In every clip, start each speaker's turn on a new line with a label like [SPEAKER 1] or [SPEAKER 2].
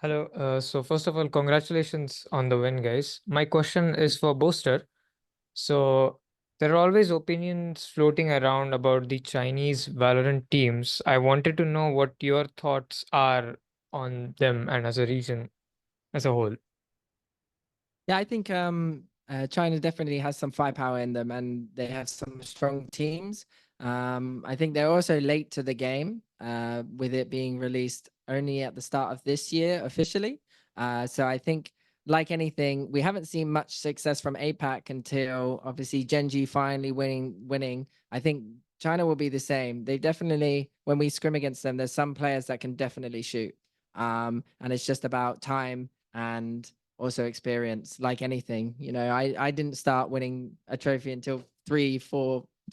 [SPEAKER 1] Hello. So first of all, congratulations on the win, guys. My question is for Boaster. So there are always opinions floating around about the Chinese Valorant teams. I wanted to know what your thoughts are on them and as a region as a whole.
[SPEAKER 2] Yeah, I think China definitely has some firepower in them, and they have some strong teams. I think they're also late to the game, with it being released only at the start of this year officially. So I think, like anything, we haven't seen much success from APAC until obviously Genji finally winning. I think China will be the same. They definitely, when we scrim against them, there's some players that can definitely shoot. And it's just about time and also experience, like anything. You know, I didn't start winning a trophy until 3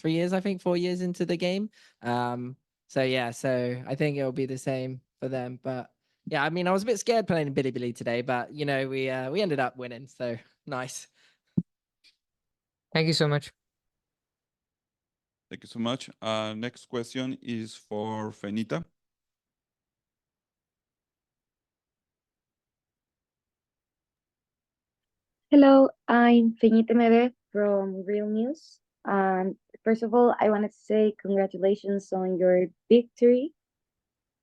[SPEAKER 2] years, I think 4 years into the game. So yeah, so I think it'll be the same for them. But yeah, I mean, I was a bit scared playing Bilibili today, but you know, we ended up winning, so nice.
[SPEAKER 1] Thank you so much.
[SPEAKER 3] Thank you so much. Next question is for Fenita.
[SPEAKER 4] Hello, I'm Fenita Mede from Real News. First of all, I wanted to say congratulations on your victory.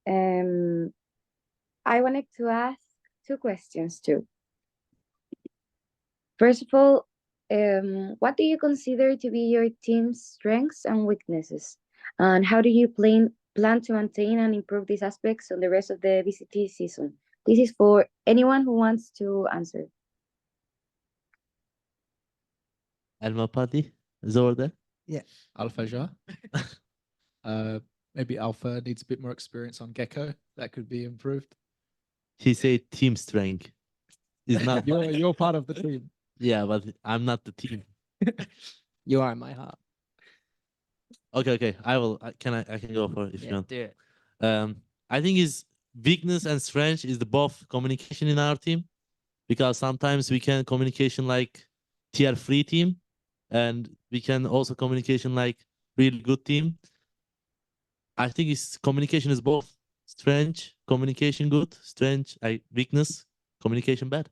[SPEAKER 4] I wanted to ask two questions too. First of all, what do you consider to be your team's strengths and weaknesses? And how do you plan to maintain and improve these aspects on the rest of the VCT season? This is for anyone who wants to answer.
[SPEAKER 5] Elmapuddy is over there.
[SPEAKER 6] Yeah, Alfajer. Maybe Alpha needs a bit more experience on Gecko. That could be improved.
[SPEAKER 5] He said team strength. Is not.
[SPEAKER 6] You're part of the team.
[SPEAKER 5] Yeah, but I'm not the team.
[SPEAKER 2] You are in my heart.
[SPEAKER 5] Okay. I will. I can go for it if you want.
[SPEAKER 2] Do it.
[SPEAKER 5] I think his weakness and strength is the both communication in our team, because sometimes we can communication like tier 3 team, and we can also communication like really good team. I think his communication is both strength, communication good, strength, weakness, communication bad.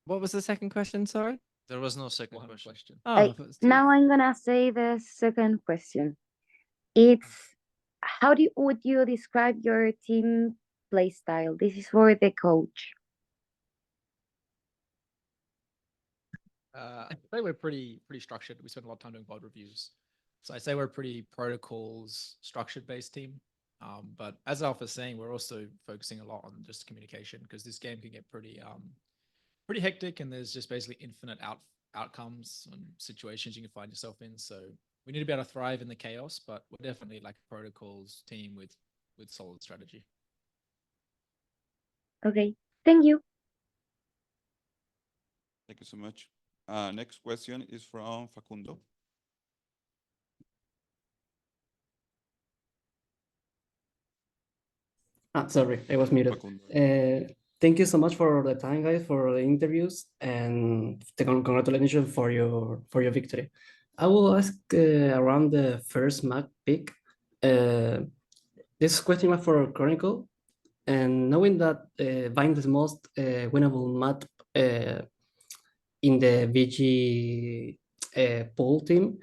[SPEAKER 2] What was the second question? Sorry.
[SPEAKER 7] There was no second question.
[SPEAKER 2] Oh,
[SPEAKER 4] Now I'm gonna say the second question. It's would you describe your team play style? This is for the coach.
[SPEAKER 6] I'd say we're pretty structured. We spend a lot of time doing VOD reviews. So I'd say we're a pretty protocols structured based team. But as Alpha's saying, we're also focusing a lot on just communication, because this game can get pretty hectic, and there's just basically infinite outcomes and situations you can find yourself in. So we need to be able to thrive in the chaos, but we're definitely like a protocols team with solid strategy.
[SPEAKER 4] Okay, thank you.
[SPEAKER 3] Thank you so much. Next question is from Facundo.
[SPEAKER 8] Sorry, I was muted. Thank you so much for the time, guys, for the interviews, and congratulations for your victory. I will ask around the first map pick. This question was for Chronicle, and knowing that Bind is the most winnable map in the VG pool team,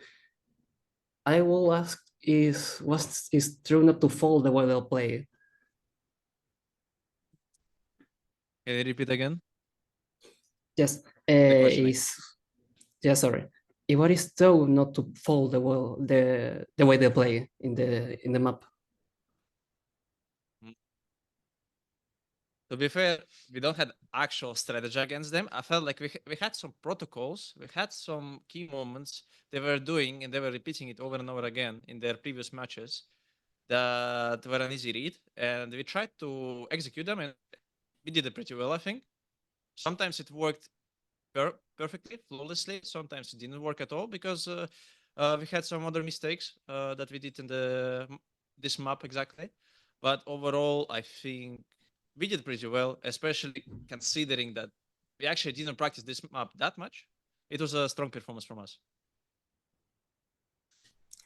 [SPEAKER 8] I will ask is true not to fall the way they'll play.
[SPEAKER 7] Can you repeat again?
[SPEAKER 8] Yes,
[SPEAKER 7] question
[SPEAKER 8] sorry. What is true not to fall the way they play in the map?
[SPEAKER 7] To be fair, we don't have actual strategy against them. I felt like we had some protocols, we had some key moments they were doing, and they were repeating it over and over again in their previous matches that were an easy read, and we tried to execute them, and we did it pretty well, I think. Sometimes it worked perfectly, flawlessly. Sometimes it didn't work at all, because we had some other mistakes that we did in this map exactly. But overall, I think we did pretty well, especially considering that we actually didn't practice this map that much. It was a strong performance from us.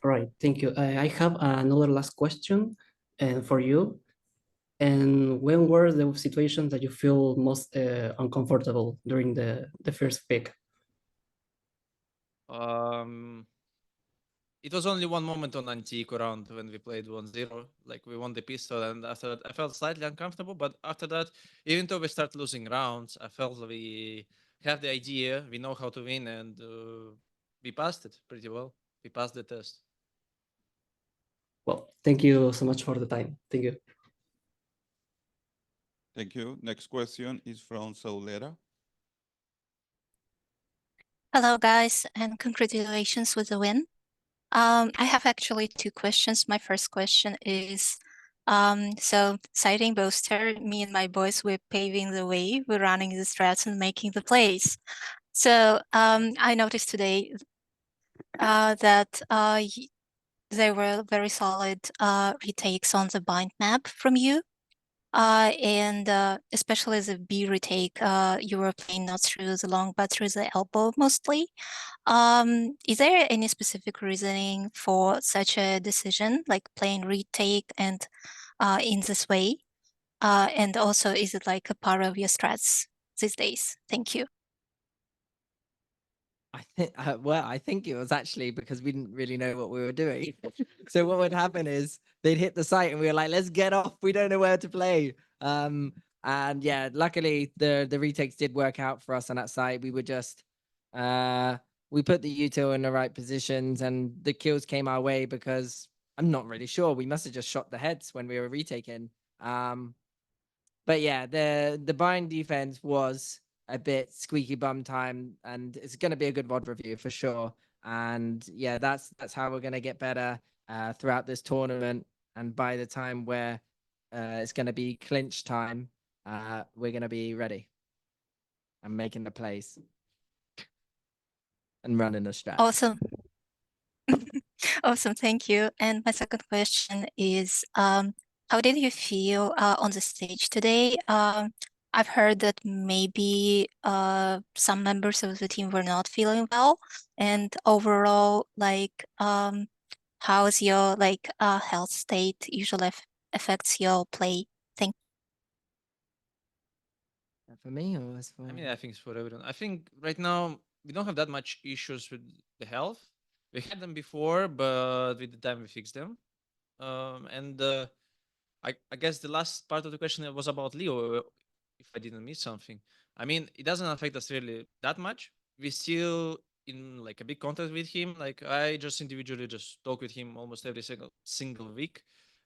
[SPEAKER 8] All right, thank you. I have another last question for you. And when were the situations that you feel most uncomfortable during the first pick?
[SPEAKER 7] It was only one moment on Antico round when we played 1-0. Like we won the pistol, and after that, I felt slightly uncomfortable. But after that, even though we start losing rounds, I felt we have the idea, we know how to win, and we passed it pretty well. We passed the test.
[SPEAKER 8] Well, thank you so much for the time. Thank you.
[SPEAKER 3] Thank you. Next question is from Saulera.
[SPEAKER 9] Hello, guys, and congratulations with the win. I have actually two questions. My first question is, so citing Boaster, me and my boys, we're paving the way, we're running the strats and making the plays. So I noticed today that there were very solid retakes on the bind map from you. And especially the B retake, you were playing not through the long, but through the elbow mostly. Is there any specific reasoning for such a decision, like playing retake and in this way? And also, is it like a part of your strats these days? Thank you.
[SPEAKER 2] I think well, I think it was actually because we didn't really know what we were doing. So what would happen is they'd hit the site and we were like, let's get off. We don't know where to play. And yeah, luckily the retakes did work out for us on that site. We were just we put the util in the right positions and the kills came our way because I'm not really sure. We must have just shot the heads when we were retaking. But yeah, the bind defense was a bit squeaky bum time, and it's going to be a good VOD review for sure. And yeah, that's how we're going to get better throughout this tournament. And by the time where it's going to be clinch time, we're going to be ready and making the plays and running the strat.
[SPEAKER 9] Awesome. Awesome, thank you. And my second question is, how did you feel on the stage today? I've heard that maybe some members of the team were not feeling well, and overall, like, how's your like health state usually affects your play? Thank.
[SPEAKER 2] For me, or was for...
[SPEAKER 7] I mean, I think it's for everyone. I think right now we don't have that much issues with the health. We had them before, but with the time we fixed them. And I guess the last part of the question was about Leo, if I didn't miss something. I mean, it doesn't affect us really that much. We still in like a big contact with him. Like I just individually just talk with him almost every single week,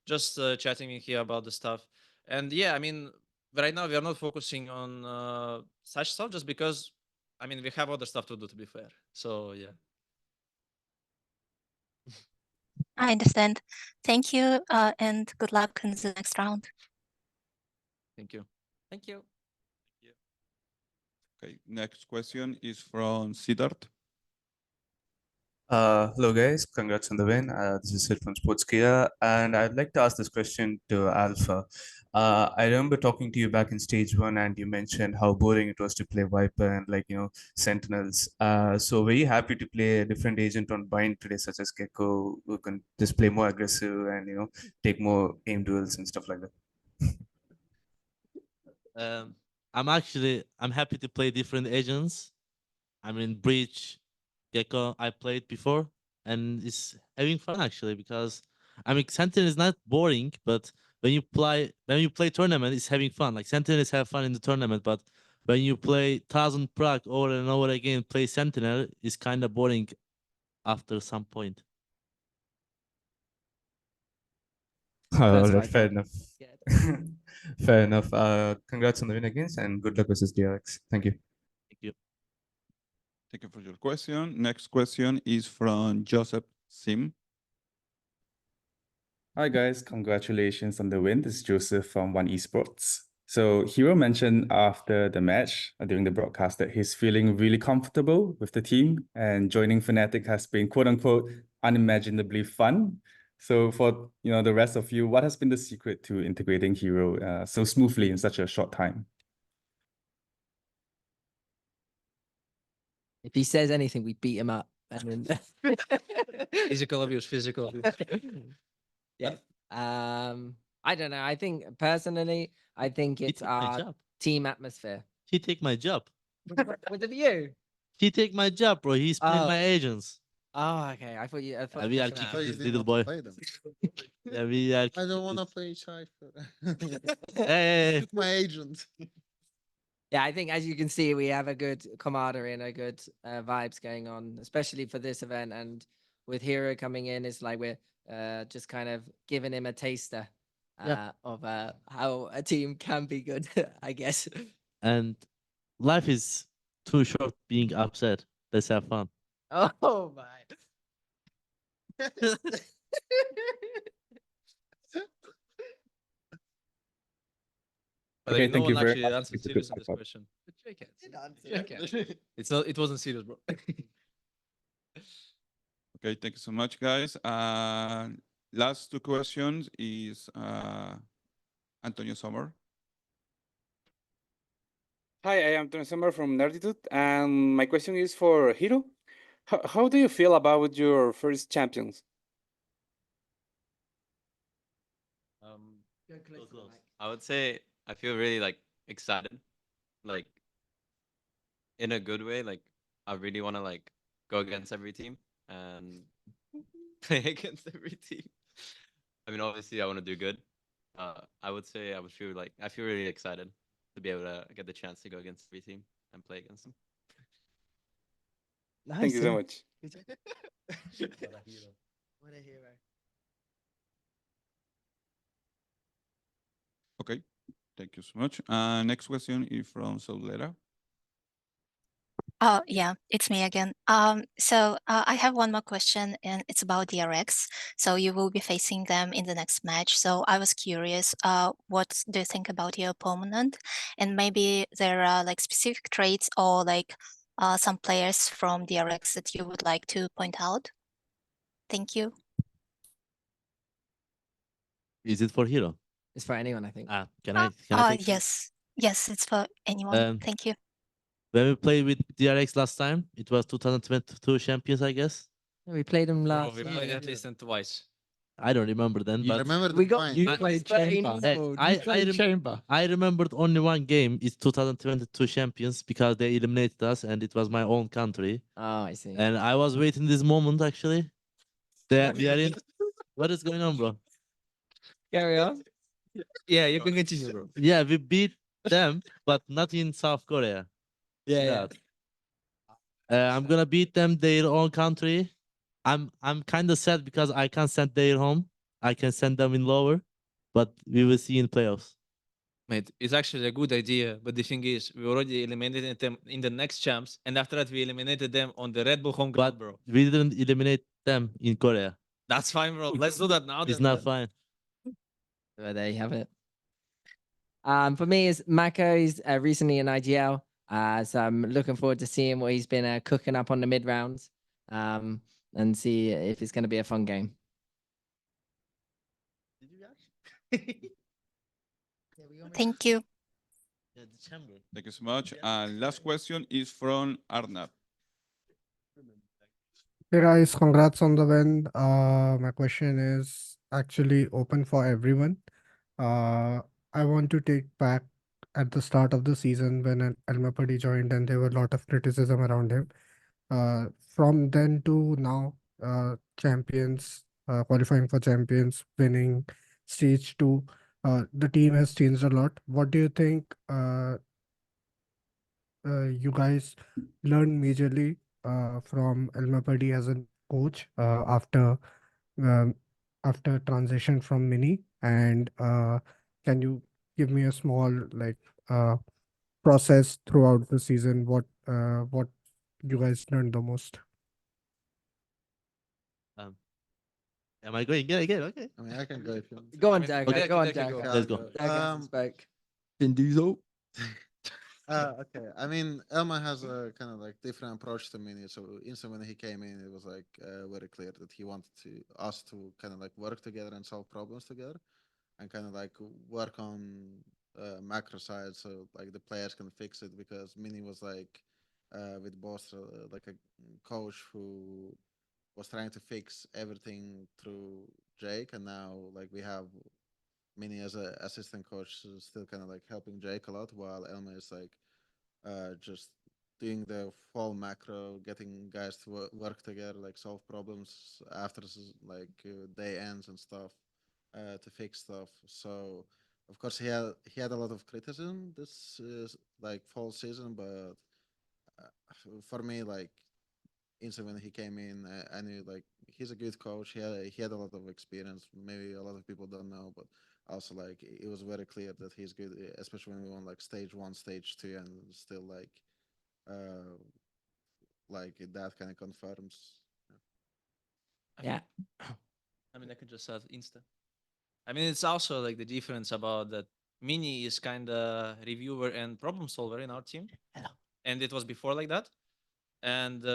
[SPEAKER 7] just chatting with him about the stuff. And yeah, I mean, right now we are not focusing on such stuff just because, I mean, we have other stuff to do, to be fair. So yeah.
[SPEAKER 9] I understand. Thank you, and good luck in the next round.
[SPEAKER 7] Thank you.
[SPEAKER 2] Thank you.
[SPEAKER 3] Okay, next question is from Siddharth.
[SPEAKER 10] Hello guys, congrats on the win. This is Sid from Sportskia, and I'd like to ask this question to Alpha. I remember talking to you back in stage 1, and you mentioned how boring it was to play Viper and Sentinels. So very happy to play a different agent on Bind today, such as Gecko, who can just play more aggressive and take more aim duels and stuff like that.
[SPEAKER 5] I'm happy to play different agents. I mean, Breach, Gecko, I played before, and it's having fun actually because I mean, Sentinel is not boring, but when you play tournament, it's having fun. Like Sentinel is have fun in the tournament, but when you play 1000 Prague over and over again, play Sentinel, it's kind of boring after some point.
[SPEAKER 10] All right, fair enough. Fair enough. Congrats on the win against, and good luck with this DRX. Thank you.
[SPEAKER 5] Thank you.
[SPEAKER 3] Thank you for your question. Next question is from Joseph Sim.
[SPEAKER 11] Hi guys, congratulations on the win. This is Joseph from One Esports. So Hiro mentioned after the match during the broadcast that he's feeling really comfortable with the team, and joining Fnatic has been quote unquote unimaginably fun. So for the rest of you, what has been the secret to integrating Hiro so smoothly in such a short time?
[SPEAKER 2] If he says anything, we beat him up. And then...
[SPEAKER 7] Physical abuse.
[SPEAKER 2] Yeah. I don't know. I think personally, I think
[SPEAKER 5] He
[SPEAKER 2] it's
[SPEAKER 5] take my
[SPEAKER 2] our
[SPEAKER 5] job.
[SPEAKER 2] team atmosphere.
[SPEAKER 5] He take my job.
[SPEAKER 2] Was it you?
[SPEAKER 5] He take my job, bro. He's playing my agents.
[SPEAKER 2] Oh, okay. I thought you. I thought
[SPEAKER 5] we
[SPEAKER 2] you
[SPEAKER 5] are
[SPEAKER 2] said that.
[SPEAKER 5] kicking
[SPEAKER 12] you
[SPEAKER 5] this
[SPEAKER 12] didn't
[SPEAKER 5] little
[SPEAKER 12] want to
[SPEAKER 5] boy.
[SPEAKER 12] play them.
[SPEAKER 5] Yeah, we are.
[SPEAKER 12] I don't
[SPEAKER 5] kicking
[SPEAKER 12] want to
[SPEAKER 5] this-
[SPEAKER 12] play Cypher.
[SPEAKER 5] Hey,
[SPEAKER 12] Took my agent.
[SPEAKER 2] Yeah, I think as you can see, we have a good camaraderie and a good vibes going on, especially for this event. And with Hero coming in, it's like we're just kind of giving him a taster of how a team can be good, I guess.
[SPEAKER 5] And life is too short being upset. Let's have fun.
[SPEAKER 2] Oh my.
[SPEAKER 7] But
[SPEAKER 11] Okay,
[SPEAKER 7] no
[SPEAKER 11] thank you
[SPEAKER 7] one
[SPEAKER 11] very
[SPEAKER 7] actually
[SPEAKER 11] much.
[SPEAKER 7] answered
[SPEAKER 11] It's a
[SPEAKER 7] serious
[SPEAKER 11] good
[SPEAKER 7] on this
[SPEAKER 11] wrap-up.
[SPEAKER 7] question.
[SPEAKER 2] Okay.
[SPEAKER 7] It's not. It wasn't serious, bro.
[SPEAKER 3] Okay, thank you so much, guys. Last two questions is Antonio Sommer.
[SPEAKER 13] Hi, I am Antonio Sommer from Nerditude, and my question is for Hiro. How do you feel about your first champions?
[SPEAKER 7] I would say I feel really like excited, like in a good way. Like I really want to like go against every team and play against every team. I mean, obviously, I want to do good. I would say I feel really excited to be able to get the chance to go against every team and play against them.
[SPEAKER 2] Nice.
[SPEAKER 13] Thank you so much.
[SPEAKER 2] What a hero.
[SPEAKER 3] Okay, thank you so much. Next question is from Soulera.
[SPEAKER 9] Oh, yeah, it's me again. So I have one more question, and it's about DRX. So you will be facing them in the next match. So I was curious, what do you think about your opponent? And maybe there are like specific traits or like some players from DRX that you would like to point out? Thank you.
[SPEAKER 5] Is it for Hero?
[SPEAKER 2] It's for anyone, I think.
[SPEAKER 5] Can I take
[SPEAKER 9] Yes. Yes, it's for anyone. Thank you.
[SPEAKER 5] When we played with DRX last time, it was 2022 champions, I guess.
[SPEAKER 2] We played them
[SPEAKER 7] Bro,
[SPEAKER 2] last
[SPEAKER 7] we played at least them twice.
[SPEAKER 5] I don't remember then,
[SPEAKER 12] I
[SPEAKER 5] but
[SPEAKER 12] remember
[SPEAKER 2] we
[SPEAKER 12] the
[SPEAKER 2] got
[SPEAKER 12] point.
[SPEAKER 2] you
[SPEAKER 6] I-
[SPEAKER 2] played chamber.
[SPEAKER 6] Chamber.
[SPEAKER 5] I remembered only one game. It's 2022 champions because they eliminated us, and it was my own country.
[SPEAKER 2] Oh, I see.
[SPEAKER 5] And I was waiting this moment actually. We are in. What is going on, bro?
[SPEAKER 2] Carry on.
[SPEAKER 7] Yeah, you can continue, bro.
[SPEAKER 5] Yeah, we beat them, but not in South Korea.
[SPEAKER 2] Yeah.
[SPEAKER 5] I'm gonna beat them their own country. I'm kind of sad because I can't send their home. I can send them in lower, but we will see in playoffs.
[SPEAKER 7] Mate, it's actually a good idea, but the thing is, we already eliminated them in the next champs, and after that, we eliminated them on the Red Bull home ground, bro.
[SPEAKER 5] We didn't eliminate them in Korea.
[SPEAKER 7] That's fine, bro. Let's do that now.
[SPEAKER 5] It's
[SPEAKER 7] then.
[SPEAKER 5] not fine.
[SPEAKER 2] Well, there you have it. For me, it's Mako. He's recently in IGL. So I'm looking forward to seeing what he's been cooking up on the mid rounds. And see if it's going to be a fun game.
[SPEAKER 9] Thank you.
[SPEAKER 3] Thank you so much. And last question is from Arnab.
[SPEAKER 14] Hey guys, congrats on the win. My question is actually open for everyone. I want to take back at the start of the season when Elmapuddy joined and there were a lot of criticism around him. From then to now, champions, qualifying for champions, winning stage 2, the team has changed a lot. What do you think you guys learned majorly from Elmapuddy as a coach um, after transition from Mini? And can you give me a small process throughout the season? What you guys learned the most?
[SPEAKER 5] Am I going again? Okay.
[SPEAKER 12] I mean, I can go if you want.
[SPEAKER 2] Go on,
[SPEAKER 7] mean,
[SPEAKER 2] Derke.
[SPEAKER 7] okay,
[SPEAKER 2] Go on,
[SPEAKER 7] Derke,
[SPEAKER 2] Derke.
[SPEAKER 7] go.
[SPEAKER 5] Let's go.
[SPEAKER 2] Derke spoke.
[SPEAKER 6] Vin Diesel.
[SPEAKER 12] Okay. I mean, Elma has a kind of like different approach to Mini. So instantly when he came in, it was like very clear that he wanted us to kind of like work together and solve problems together, and kind of like work on macro side, so like the players can fix it. Because Mini was like with Boaster, like a coach who was trying to fix everything through Jake, and now like we have Mini as a assistant coach is still kind of like helping Jake a lot, while Elma is like just doing the full macro, getting guys to work together, like solve problems after day ends and stuff, to fix stuff. So of course he had a lot of criticism this like fall season, but for me, like instant when he came in, I knew like he's a good coach. He had a lot of experience. Maybe a lot of people don't know, but also like it was very clear that he's good, especially when we won like stage 1, stage 2, and still like that kind of confirms.
[SPEAKER 2] Yeah.
[SPEAKER 7] I mean, I could just add Insta. I mean, it's also like the difference about that Mini is kind of reviewer and problem solver in our team.
[SPEAKER 2] Hello.
[SPEAKER 7] And it was before like that. And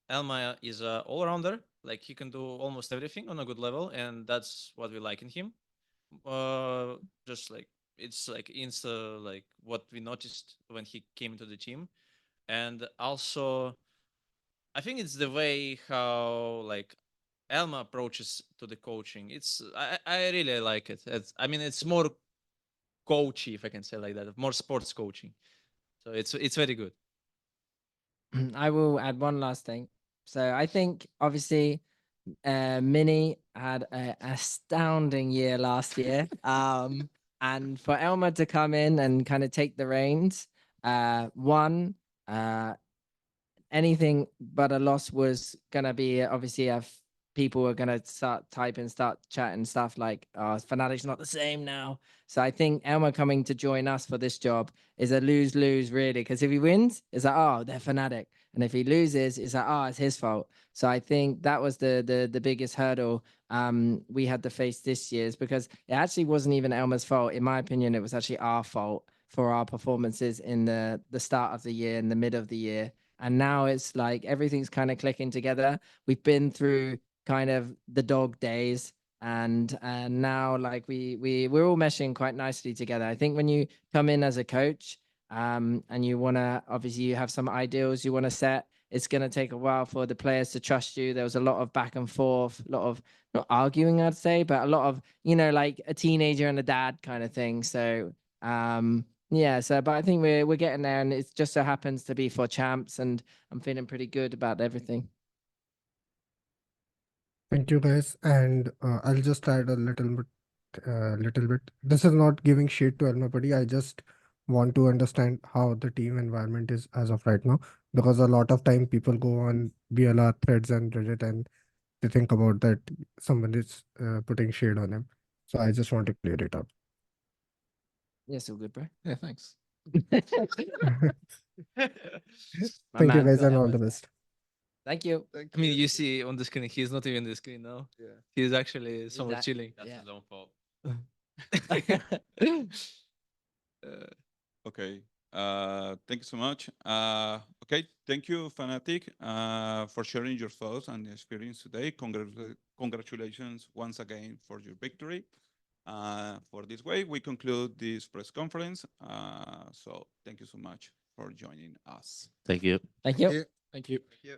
[SPEAKER 7] Elma is a all-rounder. Like he can do almost everything on a good level, and that's what we like in him. Just like it's like insta like what we noticed when he came into the team, and also I think it's the way how like Elma approaches to the coaching. I really like it. I mean it's more coachy, if I can say like that, more sports coaching. So it's very good.
[SPEAKER 2] I will add one last thing. So I think obviously Mini had an astounding year last year. And for Elma to come in and kind of take the reins, anything but a loss was gonna be obviously people were gonna start typing, start chatting stuff like, "Oh, Fnatic's not the same now." So I think Elma coming to join us for this job is a lose-lose really, because if he wins, it's like, oh, they're Fnatic, and if he loses, it's like, oh, it's his fault. So I think that was the biggest hurdle we had to face this year, is because it actually wasn't even Elma's fault. In my opinion, it was actually our fault for our performances in the start of the year and the mid of the year. And now it's like everything's kind of clicking together. We've been through kind of the dog days, and now like we're all meshing quite nicely together. I think when you come in as a coach, and you want to, obviously you have some ideals you want to set, it's going to take a while for the players to trust you. There was a lot of back and forth, a lot of not arguing, I'd say, but a lot of, like a teenager and a dad kind of thing. So yeah, so but I think we're getting there, and it just so happens to be for champs, and I'm feeling pretty good about everything.
[SPEAKER 14] Thank you, guys. And I'll just add a little bit. This is not giving shade to Elmapuddy. I just want to understand how the team environment is as of right now, because a lot of time people go on BLR threads and Reddit and they think about that someone is putting shade on him. So I just want to clear it up.
[SPEAKER 2] Yes, all good, bro.
[SPEAKER 6] Yeah, thanks.
[SPEAKER 14] Thank you, guys, and all the best.
[SPEAKER 2] Thank you.
[SPEAKER 7] I mean, you see on the screen, he's not even in the screen now.
[SPEAKER 12] Yeah.
[SPEAKER 7] He's actually somewhere
[SPEAKER 2] that-
[SPEAKER 7] chilling.
[SPEAKER 9] That's
[SPEAKER 2] Yeah.
[SPEAKER 9] his own fault.
[SPEAKER 3] Okay. Thank you so much. Okay. Thank you, Fnatic, for sharing your thoughts and experience today. Congratulations once again for your victory. For this way, we conclude this press conference. So thank you so much for joining us.
[SPEAKER 5] Thank you.
[SPEAKER 2] Thank you.
[SPEAKER 12] Yeah.
[SPEAKER 6] Thank you.
[SPEAKER 12] Thank you.